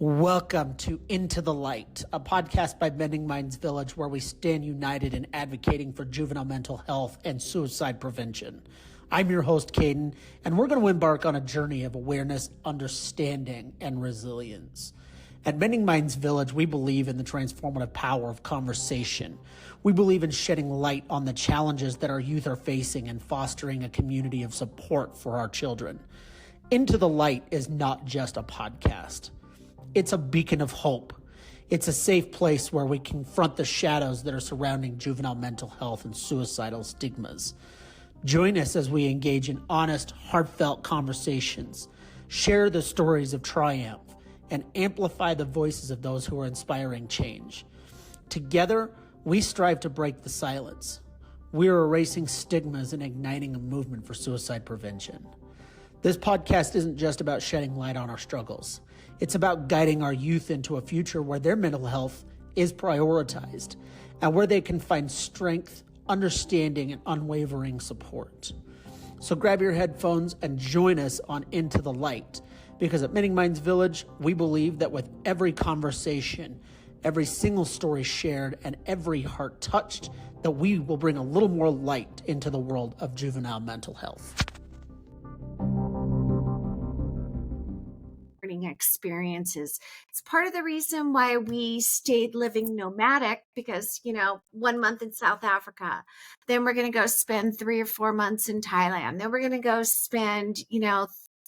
Welcome to Into the Light, a podcast by Mending Minds Village where we stand united in advocating for juvenile mental health and suicide prevention. I'm your host, Caden, and we're going to embark on a journey of awareness, understanding, and resilience. At Mending Minds Village, we believe in the transformative power of conversation. We believe in shedding light on the challenges that our youth are facing and fostering a community of support for our children. Into the Light is not just a podcast. It's a beacon of hope. It's a safe place where we confront the shadows that are surrounding juvenile mental health and suicidal stigmas. Join us as we engage in honest, heartfelt conversations, share the stories of triumph, and amplify the voices of those who are inspiring change. Together, we strive to break the silence. We are erasing stigmas and igniting a movement for suicide prevention. This podcast isn't just about shedding light on our struggles. It's about guiding our youth into a future where their mental health is prioritized and where they can find strength, understanding, and unwavering support. So grab your headphones and join us on Into the Light, because at Mending Minds Village, we believe that with every conversation, every single story shared, and every heart touched, that we will bring a little more light into the world of juvenile mental health. Experiences. It's part of the reason why we stayed living nomadic, because, 1 month in South Africa, then we're going to go spend 3 or 4 months in Thailand. Then we're going to go spend,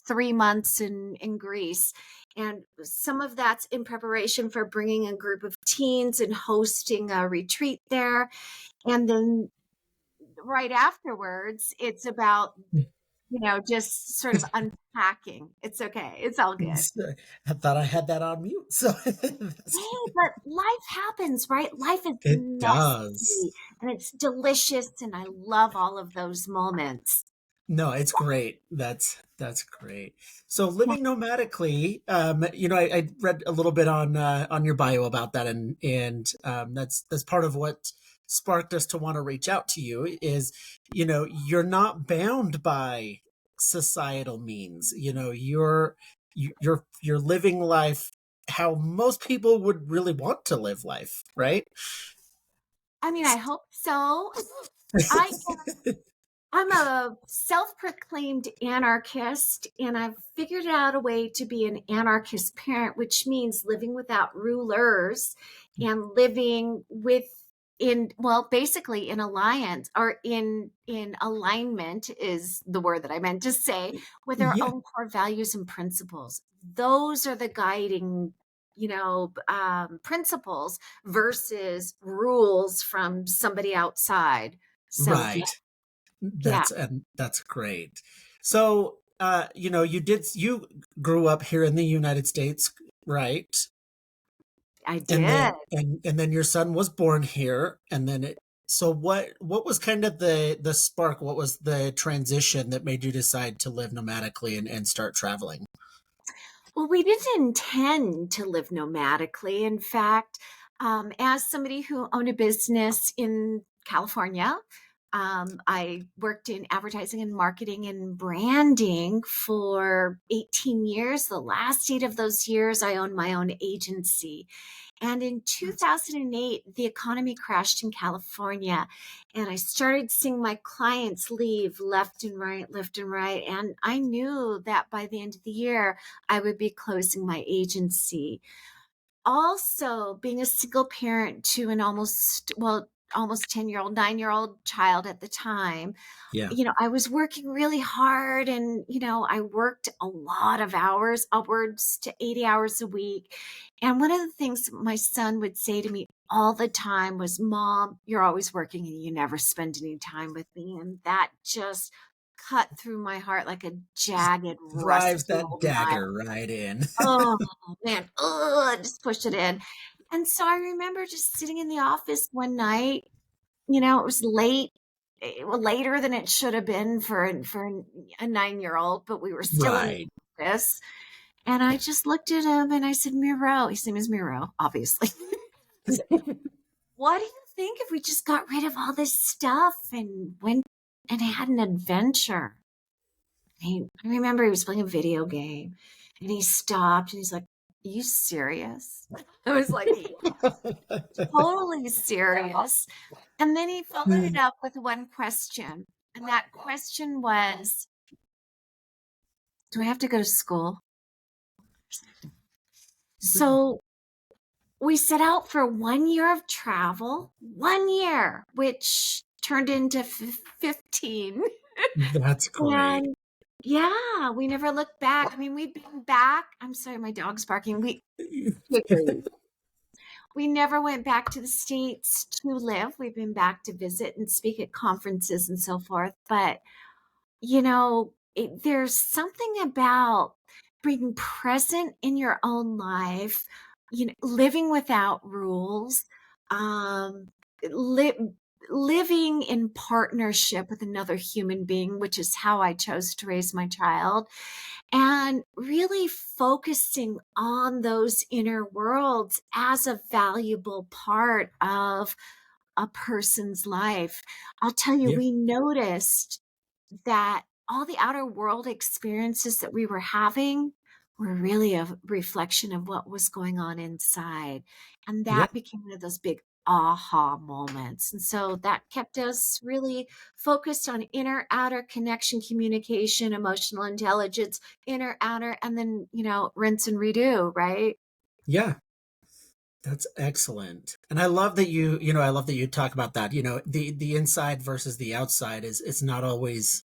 3 months in Greece. And some of that's in preparation for bringing a group of teens and hosting a retreat there. And then right afterwards, it's about just sort of unpacking. It's okay. It's all good. I thought I had that on mute. So but life happens, right? Life is messy and it's delicious, and I love all of those moments. No, it's great. That's great. So living nomadically, I read a little bit on your bio about that, and that's part of what sparked us to want to reach out to you. Is you're not bound by societal means. You're living life how most people would really want to live life, right? I mean, I hope so. I'm a self-proclaimed anarchist, and I've figured out a way to be an anarchist parent, which means living without rulers and living basically in alliance, or in alignment is the word that I meant to say, with our own core values and principles. Those are the guiding principles versus rules from somebody outside. So, right. That's great. So, you grew up here in the United States, right? I did. And then your son was born here, and then so what was kind of the spark? What was the transition that made you decide to live nomadically and start traveling? Well, we didn't intend to live nomadically. In fact, as somebody who owned a business in California, I worked in advertising and marketing and branding for 18 years. The last 8 of those years, I owned my own agency. And in 2008, the economy crashed in California, and I started seeing my clients leave left and right. And I knew that by the end of the year, I would be closing my agency. Also, being a single parent to an almost 10-year-old, 9-year-old child at the time, I was working really hard, and, I worked a lot of hours, upwards to 80 hours a week. And one of the things my son would say to me all the time was, "Mom, you're always working and you never spend any time with me." And that just cut through my heart like a jagged, drives that dagger right in. Oh man, just pushed it in. And so I remember just sitting in the office one night. It was late, later than it should have been for a 9-year-old, but we were still in the office. And I just looked at him and I said, "Miro," his name is Miro, obviously. "What do you think if we just got rid of all this stuff and went and had an adventure?" I remember he was playing a video game, and he stopped and he's like, you serious? I was like, totally serious. And then he followed it up with one question. And that question was, do I have to go to school? So we set out for 1 year of travel, 1 year, which turned into 15. That's great. And yeah, we never looked back. I mean, we've been back. I'm sorry, my dog's barking. We never went back to the States to live. We've been back to visit and speak at conferences and so forth. But, there's something about being present in your own life, living without rules, um, li- living in partnership with another human being, which is how I chose to raise my child, and really focusing on those inner worlds as a valuable part of a person's life. I'll tell you, Yeah. we noticed that all the outer world experiences that we were having were really a reflection of what was going on inside. And Yeah. that became one of those big aha moments. And so that kept us really focused on inner outer connection, communication, emotional intelligence, inner outer, and then, rinse and redo, right? Yeah. That's excellent. And I love that I love that you talk about that. The inside versus the outside is it's not always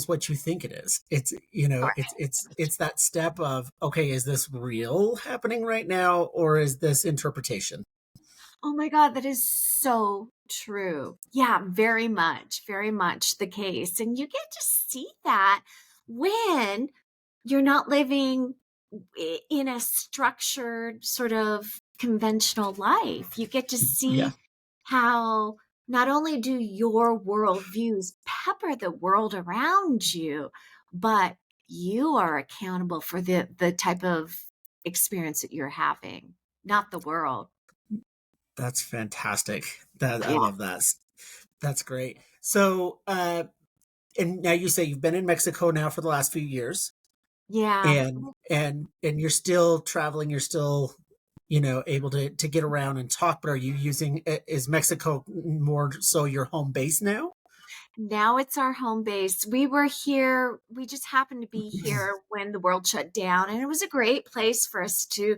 what you think it is. It's that step of, okay, is this real happening right now or is this interpretation? Oh my God, that is so true. Yeah, very much the case. And you get to see that when you're not living in a structured sort of conventional life. You get to Yeah. see how not only do your worldviews pepper the world around you, but you are accountable for the type of experience that you're having, not the world. That's fantastic. That I Yeah. love that. That's great. So, and now you say you've been in Mexico now for the last few years, Yeah. and you're still traveling. You're still, able to get around and talk. But are you using? Is Mexico more so your home base now? Now it's our home base. We were here, we just happened to be here when the world shut down, and it was a great place for us to,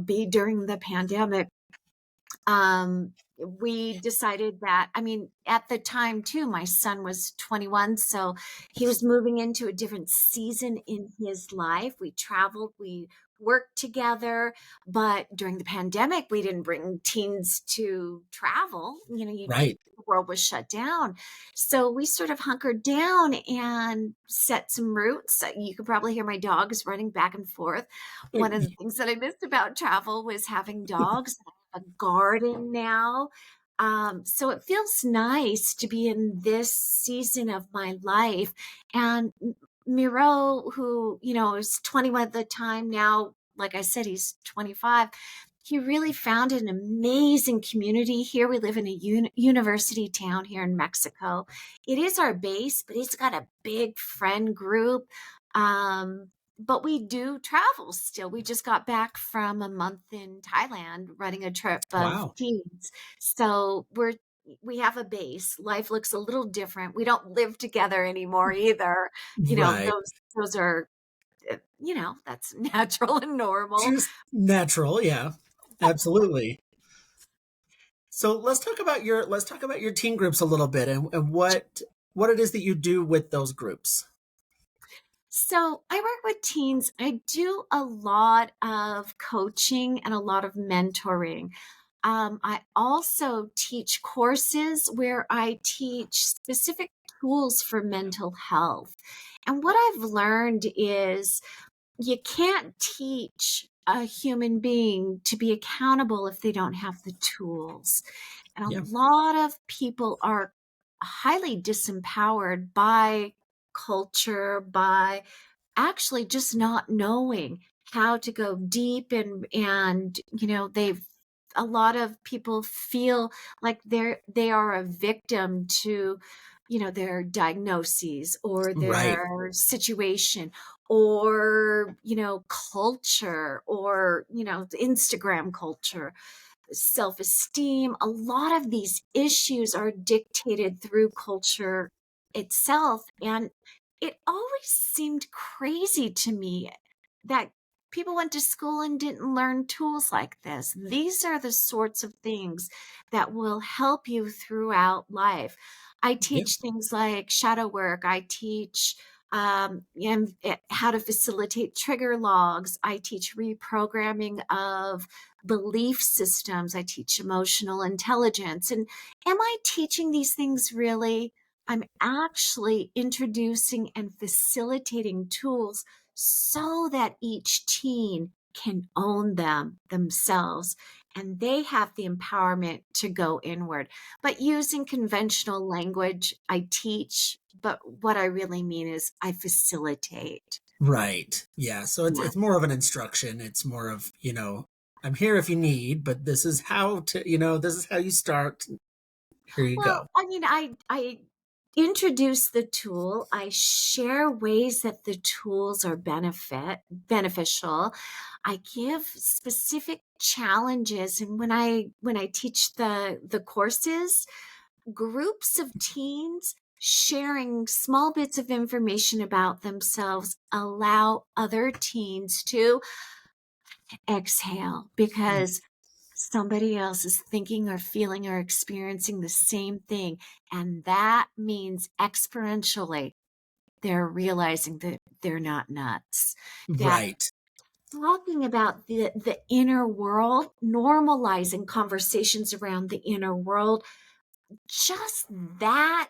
be during the pandemic. We decided that, I mean, at the time too, my son was 21, so he was moving into a different season in his life. We traveled, we worked together, but during the pandemic, we didn't bring teens to travel. Right. The world was shut down. So we sort of hunkered down and set some roots. You could probably hear my dogs running back and forth. One of the things that I missed about travel was having dogs, a garden now. So it feels nice to be in this season of my life. And Miro, who, is 21 at the time now, like I said, he's 25. He really found an amazing community here. We live in a university town here in Mexico. It is our base, but he's got a big friend group. Um, but we do travel still. We just got back from a month in Thailand running a trip of Wow. teens. So we have a base. Life looks a little different. We don't live together anymore either. Right. Those are that's natural and normal. Just natural. Yeah. Absolutely. So let's talk about your teen groups a little bit, and what it is that you do with those groups. So I work with teens. I do a lot of coaching and a lot of mentoring. I also teach courses where I teach specific tools for mental health. And what I've learned is you can't teach a human being to be accountable if they don't have the tools. And a Yeah. lot of people are highly disempowered by culture, by actually just not knowing how to go deep, and they've a lot of people feel like they are a victim to their diagnoses or Right. their situation or, culture or, the Instagram culture, self-esteem. A lot of these issues are dictated through culture itself. And it always seemed crazy to me that people went to school and didn't learn tools like this. These are the sorts of things that will help you throughout life. I Yeah. teach things like shadow work. I teach how to facilitate trigger logs. I teach reprogramming of belief systems. I teach emotional intelligence. And am I teaching these things really? I'm actually introducing and facilitating tools so that each teen can own them themselves and they have the empowerment to go inward. But using conventional language, I teach, but what I really mean is I facilitate. Right. Yeah. So Yeah. it's more of an instruction. It's more of, I'm here if you need, but this is how to, this is how you start. Here you Well, go. I mean, I introduce the tool. I share ways that the tools are beneficial. I give specific challenges, and when I teach the courses, groups of teens sharing small bits of information about themselves allow other teens to exhale because somebody else is thinking or feeling or experiencing the same thing. And that means exponentially they're realizing that they're not nuts. That Right. talking about the inner world, normalizing conversations around the inner world, just that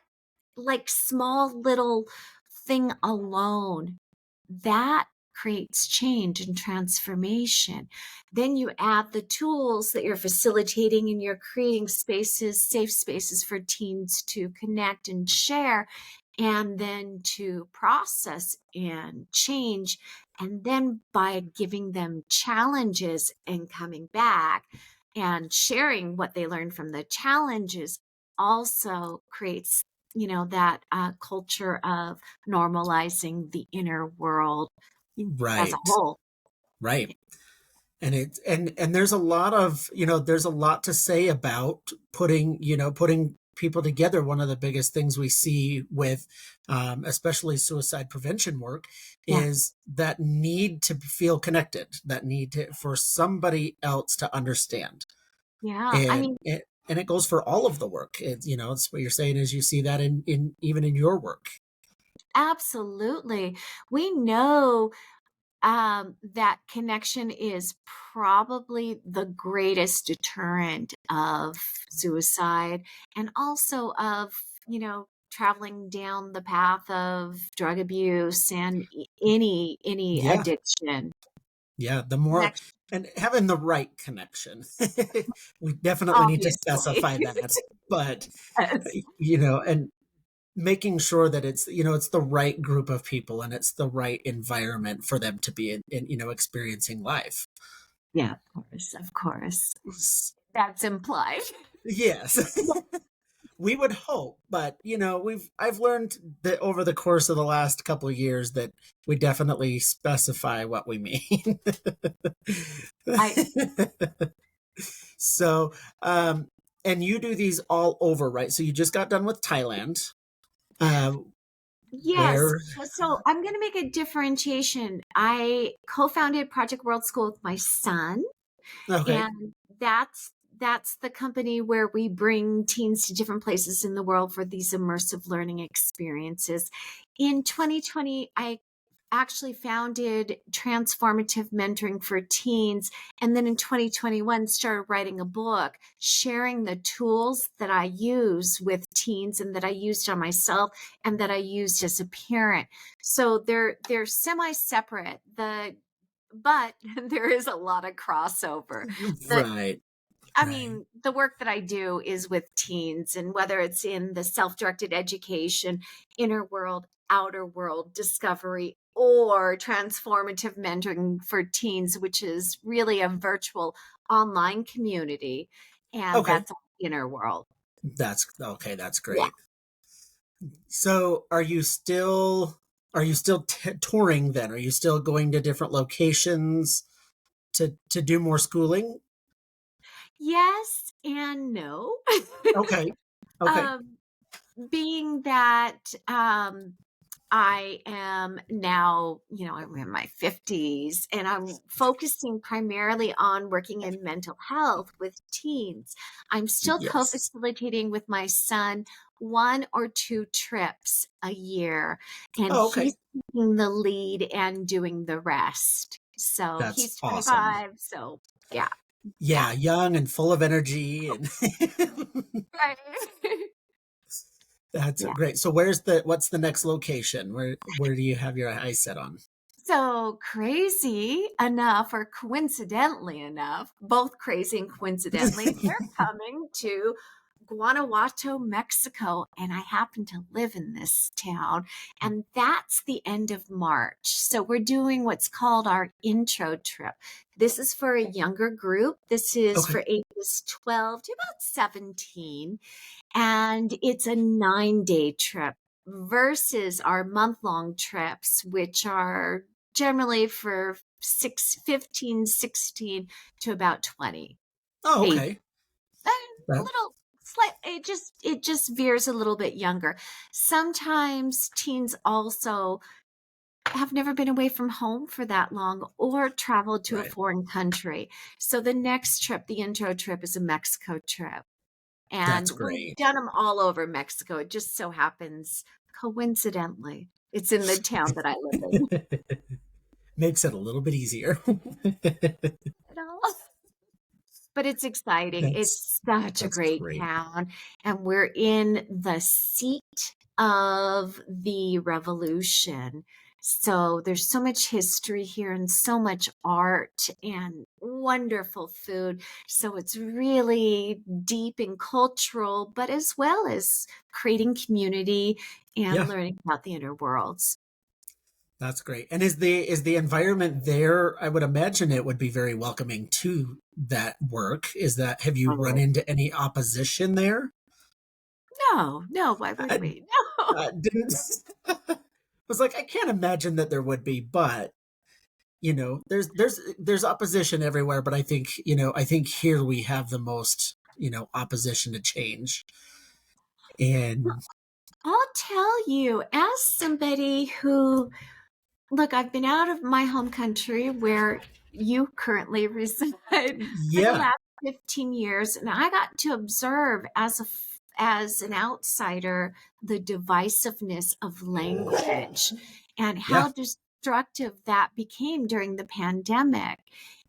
like small little thing alone, that creates change and transformation. Then you add the tools that you're facilitating and you're creating spaces, safe spaces for teens to connect and share, and then to process and change. And then by giving them challenges and coming back and sharing what they learned from the challenges also creates that culture of normalizing the inner world as a Right. whole. Right. And there's a lot of, there's a lot to say about putting people together. One of the biggest things we see with, especially suicide prevention work, Yeah. is that need to feel connected, that need for somebody else to understand. Yeah. I And mean, it goes for all of the work. It's what you're saying is you see that in even in your work. absolutely. We know that connection is probably the greatest deterrent of suicide and also of, traveling down the path of drug abuse and any Yeah. addiction. Yeah, the more Connection, and having the right connection. We definitely need to obviously. specify that, but Yes. and making sure that it's the right group of people and it's the right environment for them to be in experiencing life. Yeah, of course, of course. S- That's implied. Yes. We would hope, but I've learned that over the course of the last couple of years that we definitely specify what we mean. I So, and you do these all over, right? So you just got done with Thailand. Uh, Yes. where? So I'm going to make a differentiation. I co-founded Project World School with my son, Okay. and that's the company where we bring teens to different places in the world for these immersive learning experiences. In 2020, I actually founded Transformative Mentoring for Teens, and then in 2021 started writing a book sharing the tools that I use with teens and that I used on myself and that I used as a parent. So they're semi-separate. But there is a lot of crossover. The Right. I Right. mean, the work that I do is with teens, and whether it's in the self-directed education, inner world, outer world discovery, or transformative mentoring for teens, which is really a virtual online community, and Okay. that's inner world. That's okay. That's Yeah. great. So are you still touring then? Are you still going to different locations to do more schooling? Yes and no. Okay. Okay. um, being that I am now, I'm in my 50s and I'm focusing primarily on working in mental health with teens. I'm still co Yes. facilitating with my son 1 or 2 trips a year, and Oh, okay. he's taking the lead and doing the rest. So That's he's awesome. 25. So, yeah, yeah. Yeah, young and full of energy and Right. that's Yeah. great. So what's the next location? Where do you have your eyes set on? So crazy enough, or coincidentally enough, both crazy and coincidentally, they're coming to Guanajuato, Mexico, and I happen to live in this town, and that's the end of March. So we're doing what's called our intro trip. This is for a younger group. This is Okay. for ages 12 to about 17, and it's a 9-day trip versus our month-long trips, which are generally for 15, 16 to about 20 Oh, age. okay. A That little slight, it just veers a little bit younger. Sometimes teens also have never been away from home for that long or traveled to a right. foreign country. So the next trip, the intro trip, is a Mexico trip. And That's we've great. done them all over Mexico. It just so happens, coincidentally, it's in the town that I live in. Makes it a little bit easier. You know? But it's exciting. That's It's such a that's great great. town. And we're in the seat of the revolution. So there's so much history here and so much art and wonderful food. So it's really deep and cultural, but as well as creating community and Yeah, learning about the inner worlds. that's great. And is the environment there? I would imagine it would be very welcoming to that work. Have you run Oh, into any opposition there? no, no, why would I, we? No. I didn't. I was like, I can't imagine that there would be, but there's opposition everywhere. But I think here we have the most opposition to change. And I'll tell you, as somebody who, look, I've been out of my home country where you currently reside for the yeah, last 15 years, and I got to observe as an outsider the divisiveness of language and yeah, how destructive that became during the pandemic.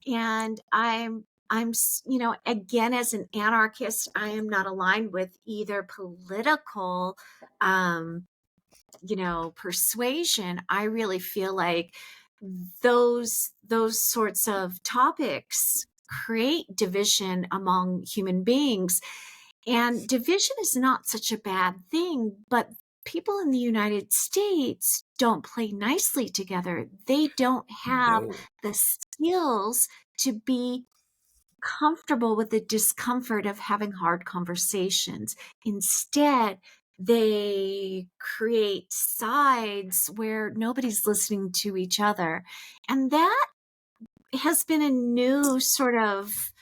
And again, as an anarchist, I am not aligned with either political um persuasion. I really feel like those sorts of topics create division among human beings, and division is not such a bad thing, but people in the United States don't play nicely together. They don't have no, the skills to be comfortable with the discomfort of having hard conversations. Instead, they create sides where nobody's listening to each other. And that has been a new sort of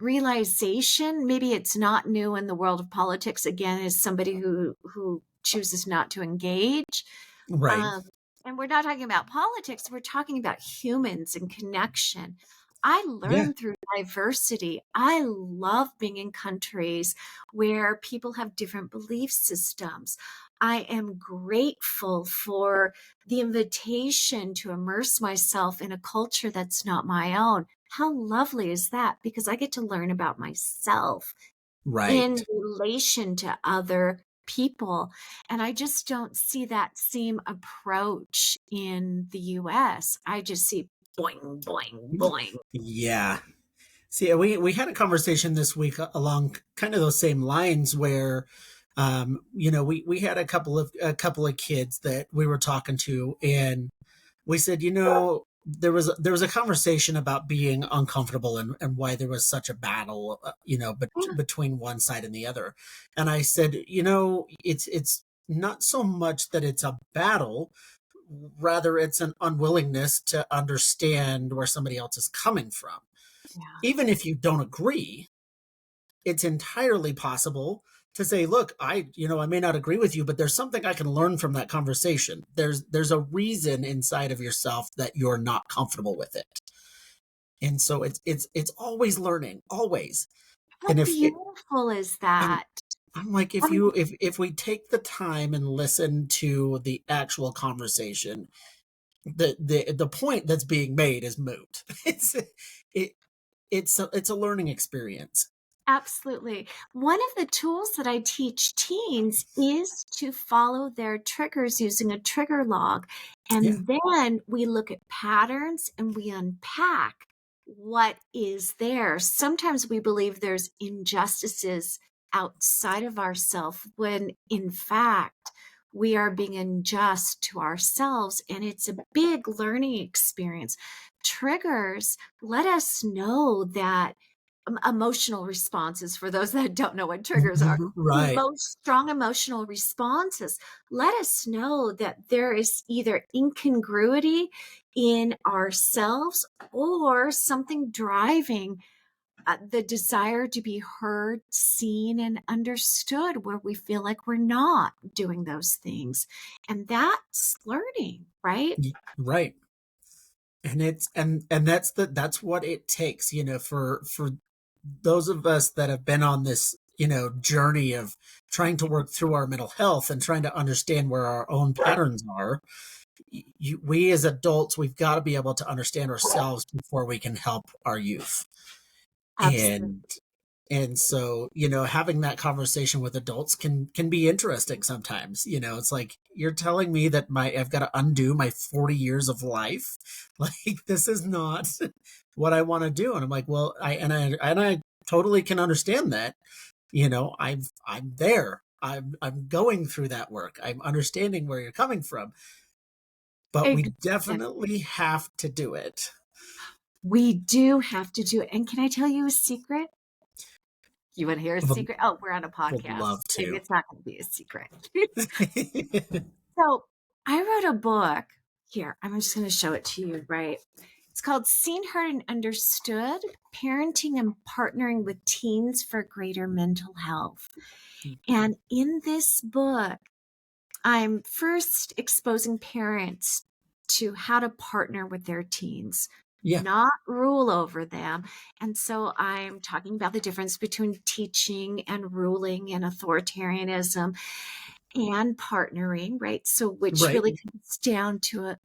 realization. Maybe it's not new in the world of politics, again, as somebody who chooses not to engage. right, Um, and we're not talking about politics, we're talking about humans and connection. I yeah, learn through diversity. I love being in countries where people have different belief systems. I am grateful for the invitation to immerse myself in a culture that's not my own. How lovely is that? Because I get to learn about myself in right. relation to other people. And I just don't see that same approach in the US. I just see boing, boing, boing. Yeah. See, we had a conversation this week along kind of those same lines where, we had a couple of kids that we were talking to, and we said, there was a conversation about being uncomfortable and why there was such a battle, Yeah. between one side and the other. And I said, it's not so much that it's a battle, rather it's an unwillingness to understand where somebody else is coming from. Yeah. Even if you don't agree, it's entirely possible to say, look, I may not agree with you, but there's something I can learn from that conversation. There's a reason inside of yourself that you're not comfortable with it. And so it's always learning, always. How And if it, beautiful is I'm that? I'm like, I mean, if we take the time and listen to the actual conversation, the point that's being made is moot. It it's a learning experience. absolutely. One of the tools that I teach teens is to follow their triggers using a trigger log. Yeah. And then we look at patterns and we unpack what is there. Sometimes we believe there's injustices outside of ourselves when in fact we are being unjust to ourselves. And it's a big learning experience. Triggers let us know that emotional responses for those that don't know what triggers are. Right. Strong emotional responses let us know that there is either incongruity in ourselves or something driving the desire to be heard, seen, and understood, where we feel like we're not doing those things. And that's learning, right? Right. And that's what it takes, for those of us that have been on this, journey of trying to work through our mental health and trying to understand where our own patterns are. We as adults, we've got to be able to understand ourselves before we can help our youth. Absolutely. And so, having that conversation with adults can be interesting sometimes. It's like, you're telling me that I've got to undo my 40 years of life. Like, this is not what I want to do. And I'm like, well, I totally can understand that. I'm there. I'm going through that work. I'm understanding where you're coming from, but we Exactly. definitely have to do it. We do have to do it. And can I tell you a secret? You want to hear a I would, secret? Oh, we're on a would podcast. love Maybe to. it's not going to be a secret. So I wrote a book here. I'm just going to show it to you, right? It's called Seen, Heard, and Understood: Parenting and Partnering with Teens for Greater Mental Health. And in this book, I'm first exposing parents to how to partner with their teens, Yeah. not rule over them. And so I'm talking about the difference between teaching and ruling and authoritarianism and partnering, right? So, which Right. really comes down to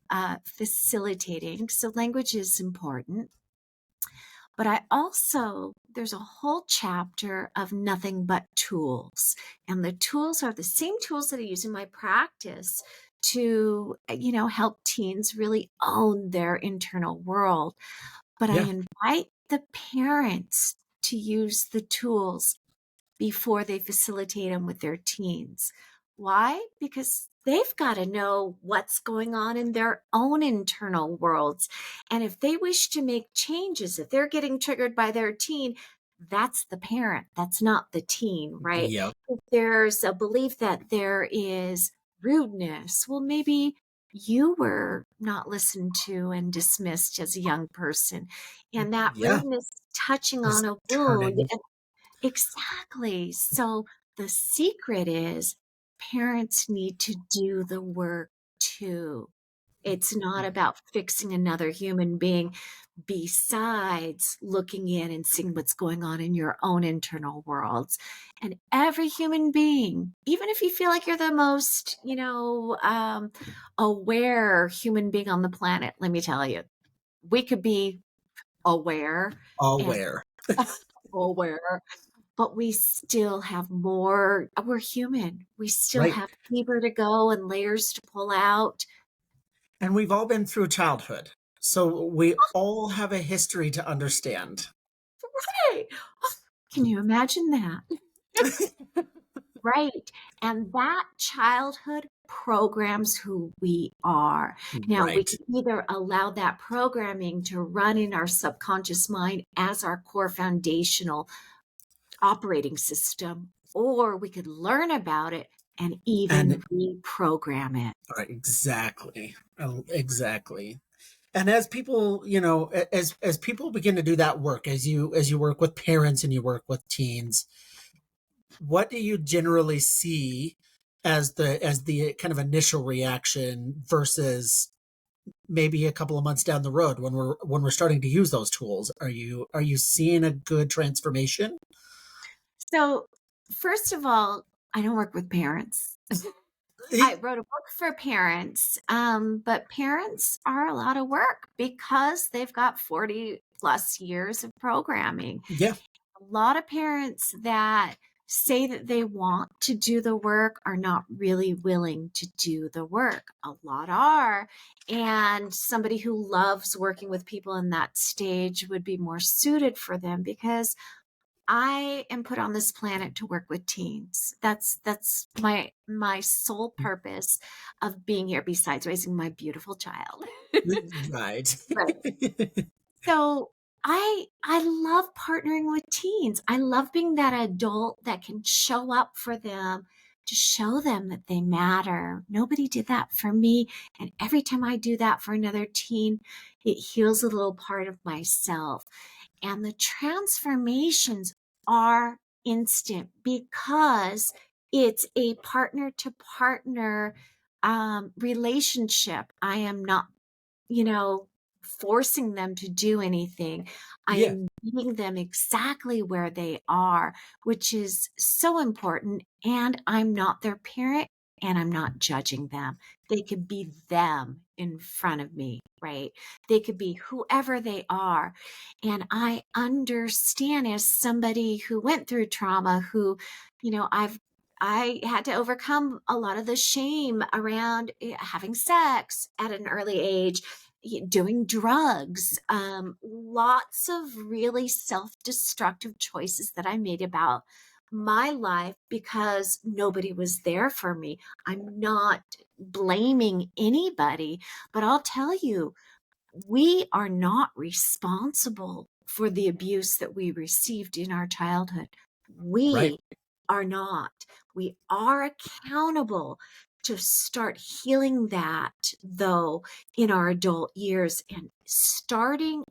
facilitating. So, language is important. But there's a whole chapter of nothing but tools. And the tools are the same tools that I use in my practice to, help teens really own their internal world. But I Yeah. invite the parents to use the tools before they facilitate them with their teens. Why? Because they've got to know what's going on in their own internal worlds. And if they wish to make changes, if they're getting triggered by their teen, that's the parent, that's not the teen, right? Yep. If there's a belief that there is rudeness, well, maybe you were not listened to and dismissed as a young person. And that Yeah. rudeness touching on Is a wound. turning. Exactly. So the secret is parents need to do the work too. It's not about fixing another human being besides looking in and seeing what's going on in your own internal worlds. And every human being, even if you feel like you're the most, aware human being on the planet, let me tell you, we could be aware and Aware. aware, but we still have more. We're human. We still Right. have deeper to go and layers to pull out. And we've all been through childhood. So we all have a history to understand. Right. Can you imagine that? Right. And that childhood programs who we are. Now, we Right. can either allow that programming to run in our subconscious mind as our core foundational operating system, or we could learn about it and even reprogram it. Exactly. Exactly. And as people, as people begin to do that work, as you work with parents and you work with teens, what do you generally see as the kind of initial reaction versus maybe a couple of months down the road when we're starting to use those tools? Are you seeing a good transformation? So, first of all, I don't work with parents. I wrote a book for parents, but parents are a lot of work because they've got 40 plus years of programming. Yeah. A lot of parents that say that they want to do the work are not really willing to do the work. A lot are. And somebody who loves working with people in that stage would be more suited for them because I am put on this planet to work with teens. That's my sole purpose of being here besides raising my beautiful child. Right. Right. So I love partnering with teens. I love being that adult that can show up for them to show them that they matter. Nobody did that for me. And every time I do that for another teen, it heals a little part of myself. And the transformations are instant because it's a partner to partner relationship. I am not, you know, forcing them to do anything. I Yeah. am meeting them exactly where they are, which is so important. And I'm not their parent and I'm not judging them. They could be them in front of me, right? They could be whoever they are. And I understand as somebody who went through trauma, who, I had to overcome a lot of the shame around having sex at an early age, doing drugs, lots of really self-destructive choices that I made about my life because nobody was there for me. I'm not blaming anybody, but I'll tell you, we are not responsible for the abuse that we received in our childhood. Right. We are not. We are accountable to start healing that, though, in our adult years and starting,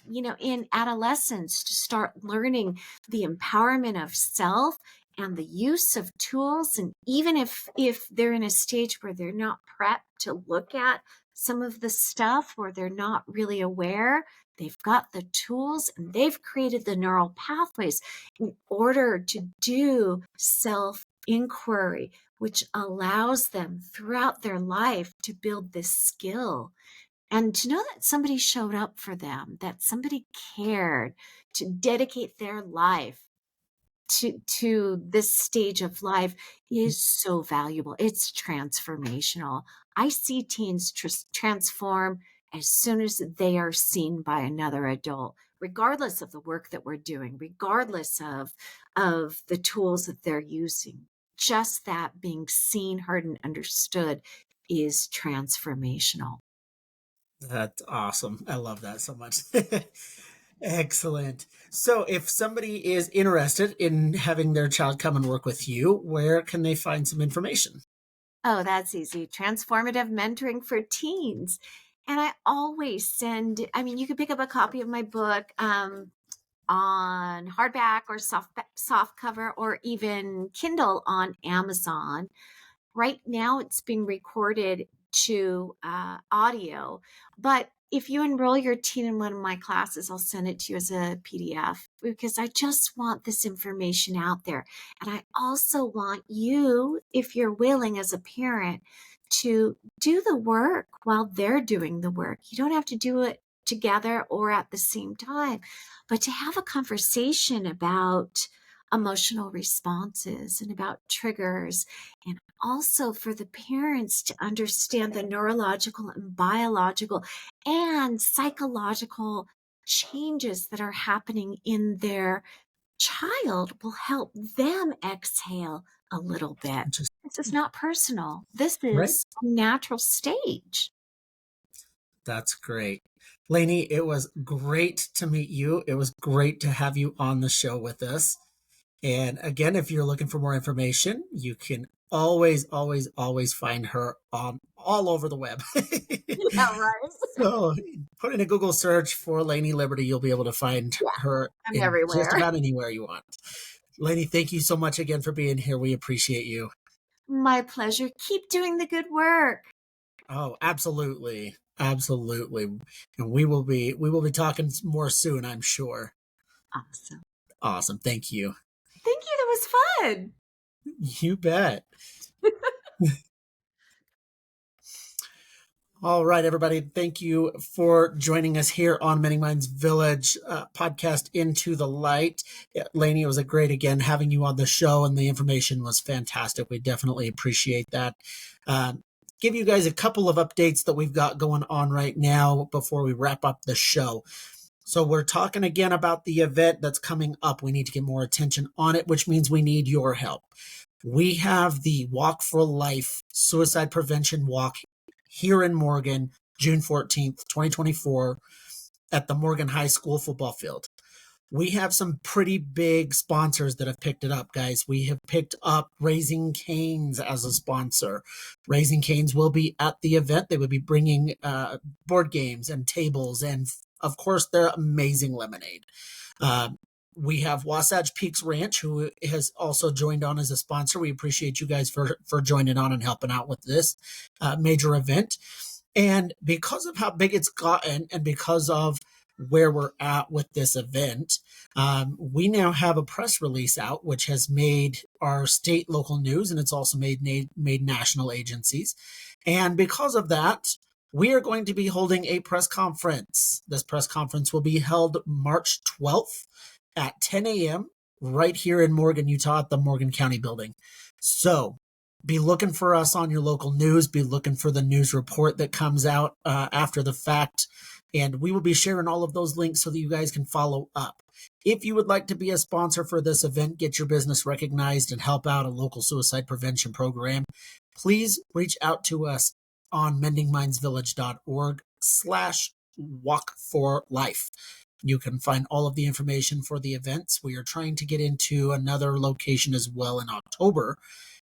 in adolescence to start learning the empowerment of self and the use of tools. And even if they're in a stage where they're not prepped to look at some of the stuff or they're not really aware, they've got the tools and they've created the neural pathways in order to do self inquiry, which allows them throughout their life to build this skill and to know that somebody showed up for them, that somebody cared to dedicate their life to this stage of life is so valuable. It's transformational. I see teens transform as soon as they are seen by another adult, regardless of the work that we're doing, regardless of the tools that they're using. Just that being seen, heard, and understood is transformational. That's awesome. I love that so much. Excellent. So, if somebody is interested in having their child come and work with you, where can they find some information? Oh, that's easy. Transformative mentoring for teens. And I always send, I mean, you could pick up a copy of my book on hardback or soft cover or even Kindle on Amazon. Right now, it's being recorded to audio. But if you enroll your teen in one of my classes, I'll send it to you as a PDF because I just want this information out there. And I also want you, if you're willing as a parent, to do the work while they're doing the work. You don't have to do it together or at the same time, but to have a conversation about emotional responses and about triggers, and also for the parents to understand the neurological and biological and psychological changes that are happening in their child will help them exhale a little bit. Just This is not personal. This right. is a natural stage. That's great. Lainey, it was great to meet you. It was great to have you on the show with us. And again, if you're looking for more information, you can always, always, always find her on all over the web. Yeah, right. So put in a Google search for Lanie Liberti. You'll be able to find Yeah, her I'm in just everywhere. about anywhere you want. Lanie, thank you so much again for being here. We appreciate you. My pleasure. Keep doing the good work. Oh, absolutely. Absolutely. And we will be talking more soon, I'm sure. Awesome. Awesome. Thank you. Thank you. That was fun. You bet. All right, everybody. Thank you for joining us here on Mending Minds Village podcast Into the Light. Yeah, Lanie, it was a great again having you on the show, and the information was fantastic. We definitely appreciate that. Give you guys a couple of updates that we've got going on right now before we wrap up the show. So we're talking again about the event that's coming up. We need to get more attention on it, which means we need your help. We have the Walk for Life Suicide Prevention Walk here in Morgan, June 14th, 2024, at the Morgan High School football field. We have some pretty big sponsors that have picked it up, guys. We have picked up Raising Cane's as a sponsor. Raising Cane's will be at the event. They will be bringing board games and tables and, of course, their amazing lemonade. We have Wasatch Peaks Ranch, who has also joined on as a sponsor. We appreciate you guys for joining on and helping out with this major event. And because of how big it's gotten and because of where we're at with this event, we now have a press release out, which has made our state local news, and it's also made national agencies. And because of that, we are going to be holding a press conference. This press conference will be held March 12th at 10 a.m. right here in Morgan, Utah at the Morgan County building. So be looking for us on your local news. Be looking for the news report that comes out after the fact. And we will be sharing all of those links so that you guys can follow up. If you would like to be a sponsor for this event, get your business recognized, and help out a local suicide prevention program, please reach out to us on mendingmindsvillage.org/walk4life. You can find all of the information for the events. We are trying to get into another location as well in October,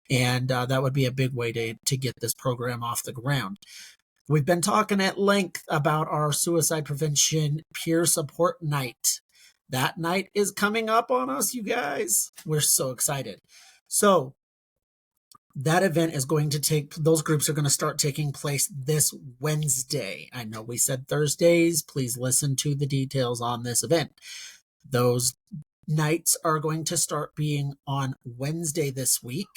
and that would be a big way to get this program off the ground. We've been talking at length about our suicide prevention peer support night. That night is coming up on us, you guys. We're so excited. So that event is going to those groups are going to start taking place this Wednesday. I know we said Thursdays. Please listen to the details on this event. Those nights are going to start being on Wednesday this week,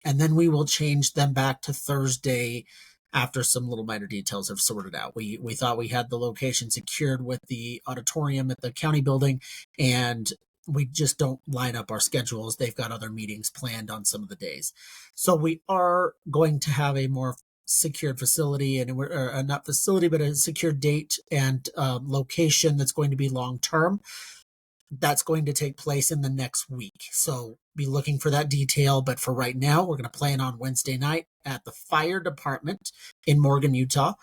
and then we will change them back to Thursday after some little minor details have sorted out. We thought we had the location secured with the auditorium at the county building, and we just don't line up our schedules. They've got other meetings planned on some of the days. So we are going to have a more secured facility, and not facility, but a secure date and location that's going to be long-term. That's going to take place in the next week. So be looking for that detail. But for right now, we're going to plan on Wednesday night at the fire department in Morgan, Utah.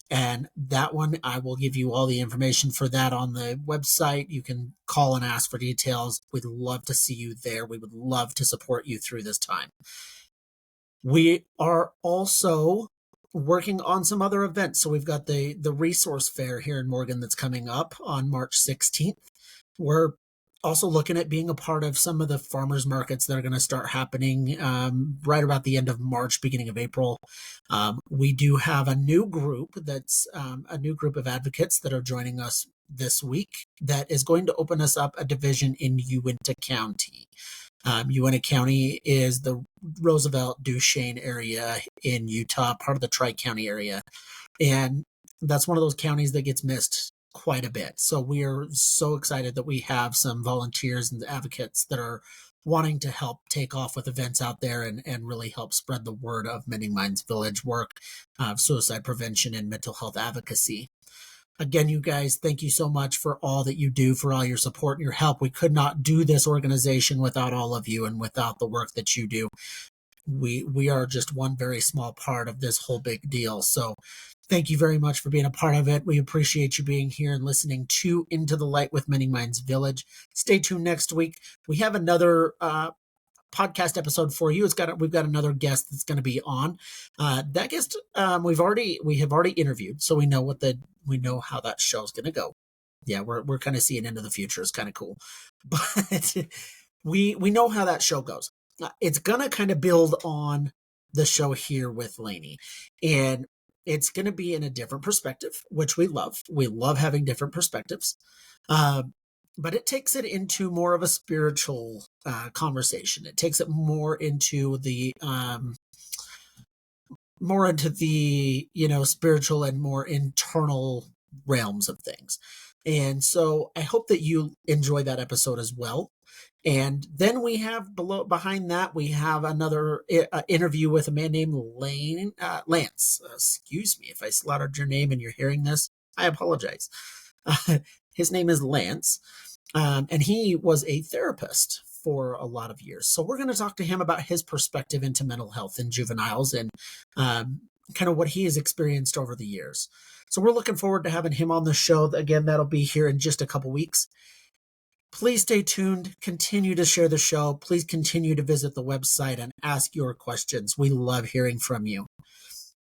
And that one, I will give you all the information for that on the website. You can call and ask for details. We'd love to see you there. We would love to support you through this time. We are also working on some other events. So we've got the resource fair here in Morgan that's coming up on March 16th. We're also looking at being a part of some of the farmers markets that are going to start happening right about the end of March, beginning of April. We do have a new group that's a new group of advocates that are joining us this week that is going to open us up a division in Uinta County. Uinta County is the Roosevelt, Duchesne area in Utah, part of the Tri-County area. And that's one of those counties that gets missed quite a bit. So we are so excited that we have some volunteers and advocates that are wanting to help take off with events out there and really help spread the word of Mending Minds Village work of suicide prevention and mental health advocacy. Again, you guys, thank you so much for all that you do, for all your support and your help. We could not do this organization without all of you and without the work that you do. We are just one very small part of this whole big deal. So thank you very much for being a part of it. We appreciate you being here and listening to Into the Light with Mending Minds Village. Stay tuned next week. We have another podcast episode for you. We've got another guest that's going to be on. That guest we have already interviewed, so we know how that show's going to go. Yeah, we're kind of seeing into the future. It's kind of cool, but we know how that show goes. It's going to kind of build on the show here with Lanie, and it's going to be in a different perspective, which we love. We love having different perspectives. But it takes it into more of a spiritual conversation. It takes it more into the spiritual and more internal realms of things. And so I hope that you enjoy that episode as well. And then we have behind that, we have another interview with a man named Lance. Excuse me if I slaughtered your name and you're hearing this. I apologize. His name is Lance. And he was a therapist for a lot of years. So we're going to talk to him about his perspective into mental health in juveniles and kind of what he has experienced over the years. So we're looking forward to having him on the show. Again, that'll be here in just a couple weeks. Please stay tuned. Continue to share the show. Please continue to visit the website and ask your questions. We love hearing from you.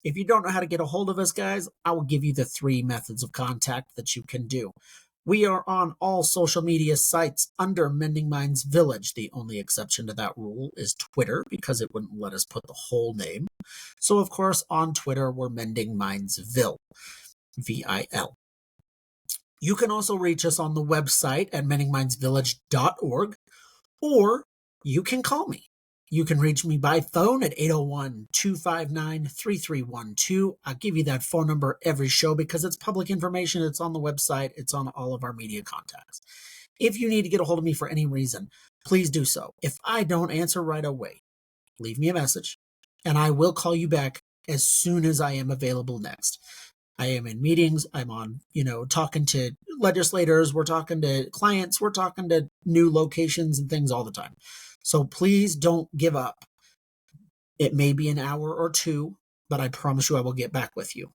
If you don't know how to get a hold of us, guys, I will give you the 3 methods of contact that you can do. We are on all social media sites under Mending Minds Village. The only exception to that rule is Twitter, because it wouldn't let us put the whole name. So, of course, on Twitter, we're Mending Minds Vil, V-I-L. You can also reach us on the website at mendingmindsvillage.org, or you can call me. You can reach me by phone at 801-259-3312. I'll give you that phone number every show because it's public information. It's on the website. It's on all of our media contacts. If you need to get a hold of me for any reason, please do so. If I don't answer right away, leave me a message, and I will call you back as soon as I am available next. I am in meetings. I'm on, talking to legislators. We're talking to clients. We're talking to new locations and things all the time. So please don't give up. It may be an hour or 2, but I promise you I will get back with you.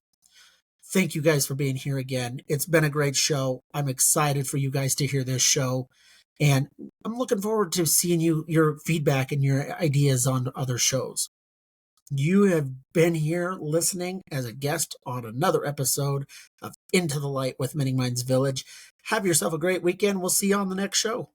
Thank you guys for being here again. It's been a great show. I'm excited for you guys to hear this show. And I'm looking forward to seeing your feedback and your ideas on other shows. You have been here listening as a guest on another episode of Into the Light with Mending Minds Village. Have yourself a great weekend. We'll see you on the next show.